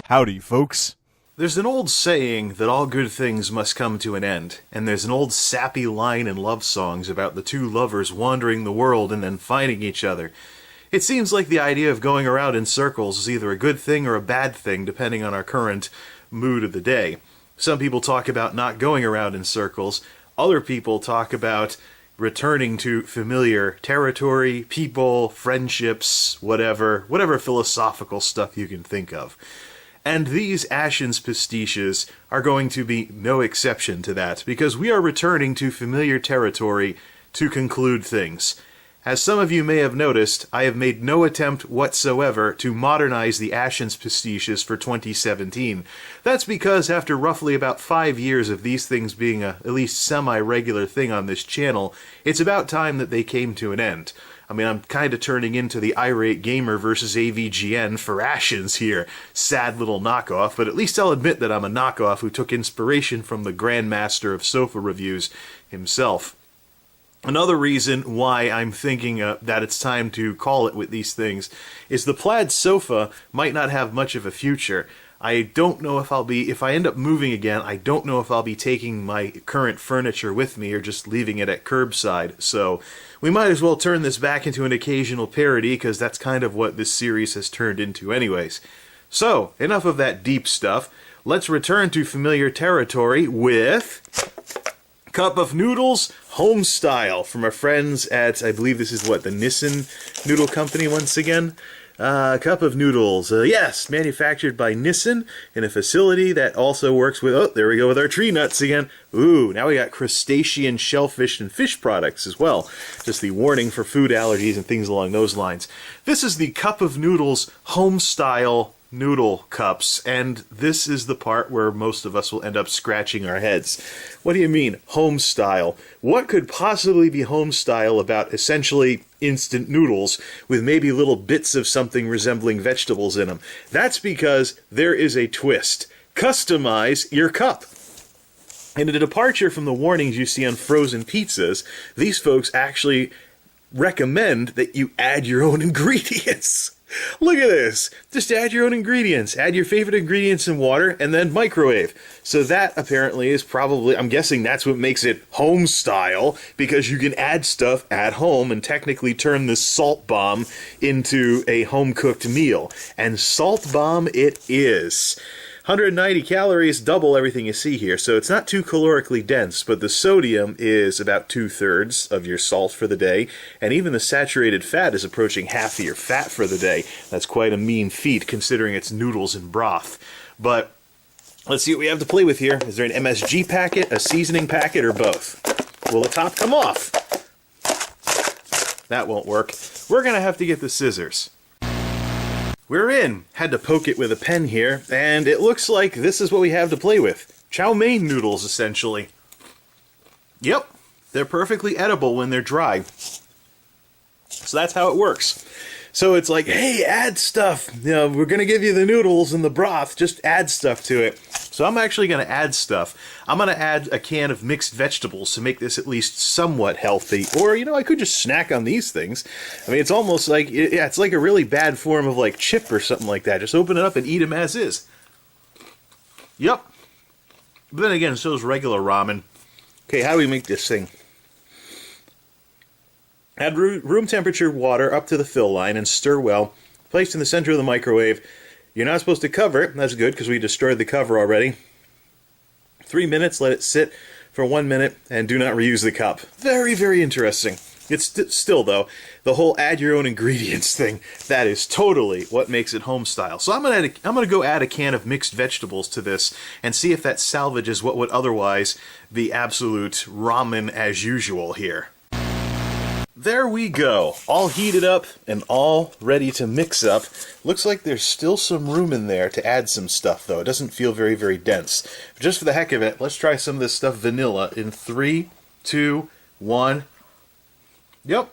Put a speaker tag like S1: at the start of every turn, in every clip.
S1: Howdy, folks.
S2: There's an old saying that all good things must come to an end, and there's an old sappy line in love songs about the two lovers wandering the world and then finding each other. It seems like the idea of going around in circles is either a good thing or a bad thing, depending on our current mood of the day. Some people talk about not going around in circles. Other people talk about returning to familiar territory, people, friendships, whatever philosophical stuff you can think of. And these Ashens pastiches are going to be no exception to that, because we are returning to familiar territory to conclude things. As some of you may have noticed, I have made no attempt whatsoever to modernize the Ashens pastiches for 2017. That's because after roughly about 5 years of these things being a at least semi-regular thing on this channel, it's about time that they came to an end. I mean, I'm kind of turning into the irate gamer versus AVGN for Ashens here. Sad little knockoff, but at least I'll admit that I'm a knockoff who took inspiration from the grandmaster of sofa reviews himself. Another reason why I'm thinking that it's time to call it with these things is the plaid sofa might not have much of a future. I don't know if if I end up moving again, I don't know if I'll be taking my current furniture with me or just leaving it at curbside. So we might as well turn this back into an occasional parody, because that's kind of what this series has turned into anyways. So, enough of that deep stuff. Let's return to familiar territory with Cup of Noodles Home Style from our friends at, I believe this is what, the Nissen Noodle Company once again? Cup of Noodles, yes, manufactured by Nissen in a facility that also works with, oh, there we go with our tree nuts again. Ooh, now we got crustacean, shellfish, and fish products as well. Just the warning for food allergies and things along those lines. This is the Cup of Noodles Home Style noodle cups, and this is the part where most of us will end up scratching our heads. What do you mean, home style? What could possibly be home style about essentially instant noodles with maybe little bits of something resembling vegetables in them? That's because there is a twist. Customize your cup. In a departure from the warnings you see on frozen pizzas, these folks actually recommend that you add your own ingredients. Look at this. Just add your own ingredients. Add your favorite ingredients in water and then microwave. So that apparently is probably, I'm guessing that's what makes it home style, because you can add stuff at home and technically turn this salt bomb into a home-cooked meal. And salt bomb it is. 190 calories, double everything you see here, so it's not too calorically dense, but the sodium is about 2/3 of your salt for the day, and even the saturated fat is approaching half of your fat for the day. That's quite a mean feat, considering it's noodles and broth. But let's see what we have to play with here. Is there an MSG packet, a seasoning packet, or both? Will the top come off? That won't work. We're going to have to get the scissors. We're in. Had to poke it with a pen here, and it looks like this is what we have to play with. Chow mein noodles, essentially. Yep, they're perfectly edible when they're dry. So that's how it works. So it's like, hey, add stuff. You know, we're going to give you the noodles and the broth, just add stuff to it. So I'm actually going to add stuff. I'm going to add a can of mixed vegetables to make this at least somewhat healthy. Or, you know, I could just snack on these things. I mean, it's almost like, yeah, it's like a really bad form of like chip or something like that. Just open it up and eat them as is. Yep. But then again, so is regular ramen. Okay, how do we make this thing? Add room temperature water up to the fill line and stir well. Placed in the center of the microwave. You're not supposed to cover it. That's good, because we destroyed the cover already. 3 minutes, let it sit for 1 minute, and do not reuse the cup. Very, very interesting. It's still, though, the whole add your own ingredients thing, that is totally what makes it home style. So I'm gonna go add a can of mixed vegetables to this and see if that salvages what would otherwise be absolute ramen as usual here. There we go, all heated up and all ready to mix up. Looks like there's still some room in there to add some stuff, though. It doesn't feel very, very dense. Just for the heck of it, let's try some of this stuff vanilla in 3, 2, 1. Yep.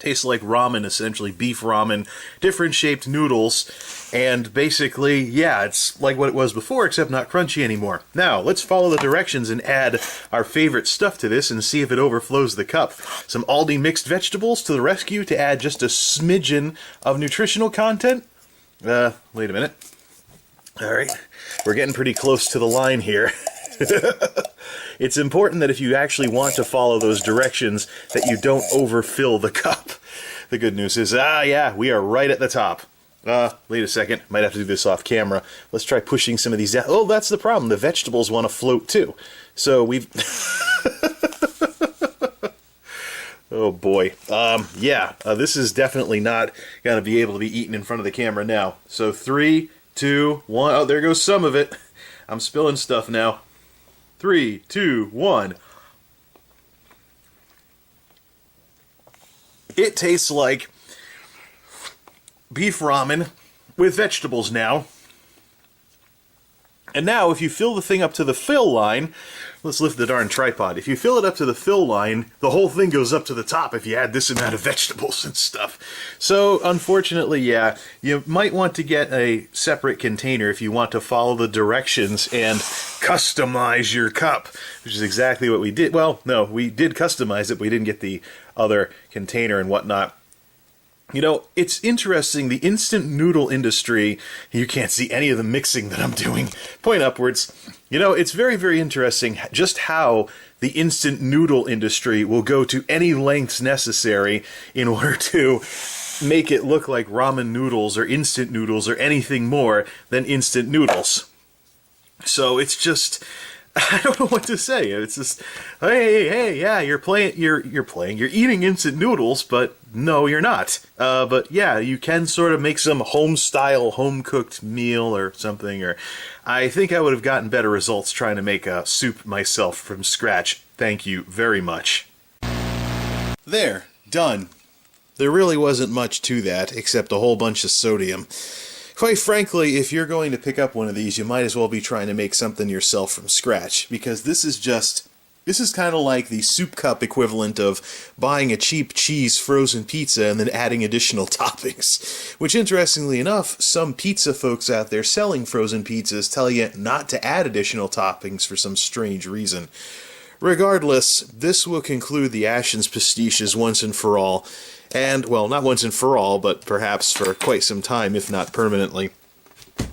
S2: Tastes like ramen, essentially beef ramen, different shaped noodles, and basically, yeah, it's like what it was before, except not crunchy anymore. Now, let's follow the directions and add our favorite stuff to this and see if it overflows the cup. Some Aldi mixed vegetables to the rescue to add just a smidgen of nutritional content. Wait a minute. Alright, we're getting pretty close to the line here. It's important that if you actually want to follow those directions, that you don't overfill the cup. The good news is, yeah, we are right at the top. Wait a second, might have to do this off camera. Let's try pushing some of these down. Oh, that's the problem. The vegetables want to float too. So we've... Oh boy. This is definitely not going to be able to be eaten in front of the camera now. So 3, 2, 1. Oh, there goes some of it. I'm spilling stuff now. 3, 2, 1. It tastes like beef ramen with vegetables now. And now, if you fill the thing up to the fill line, let's lift the darn tripod. If you fill it up to the fill line, the whole thing goes up to the top if you add this amount of vegetables and stuff. So, unfortunately, yeah, you might want to get a separate container if you want to follow the directions and customize your cup, which is exactly what we did. Well, no, we did customize it, but we didn't get the other container and whatnot. You know, it's interesting, the instant noodle industry, you can't see any of the mixing that I'm doing, point upwards. You know, it's very, very interesting just how the instant noodle industry will go to any lengths necessary in order to make it look like ramen noodles or instant noodles or anything more than instant noodles. So it's just... I don't know what to say. It's just, hey, yeah, you're eating instant noodles, but no, you're not. But yeah, you can sort of make some home-style, home-cooked meal or something, or I think I would have gotten better results trying to make a soup myself from scratch. Thank you very much. There, done. There really wasn't much to that, except a whole bunch of sodium. Quite frankly, if you're going to pick up one of these, you might as well be trying to make something yourself from scratch, because this is kind of like the soup cup equivalent of buying a cheap cheese frozen pizza and then adding additional toppings. Which, interestingly enough, some pizza folks out there selling frozen pizzas tell you not to add additional toppings for some strange reason. Regardless, this will conclude the Ashens pastiches once and for all. And, well, not once and for all, but perhaps for quite some time, if not permanently.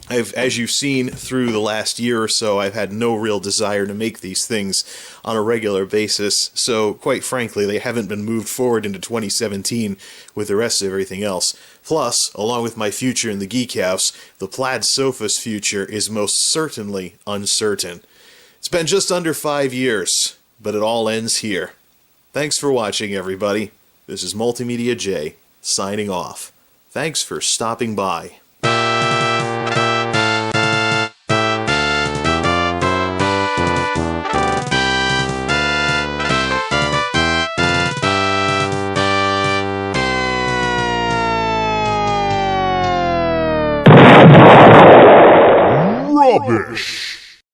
S2: As you've seen through the last year or so, I've had no real desire to make these things on a regular basis, so quite frankly, they haven't been moved forward into 2017 with the rest of everything else. Plus, along with my future in the Geek House, the plaid sofa's future is most certainly uncertain. It's been just under 5 years, but it all ends here. Thanks for watching, everybody. This is MultimediaJay, signing off. Thanks for stopping by.
S1: Rubbish!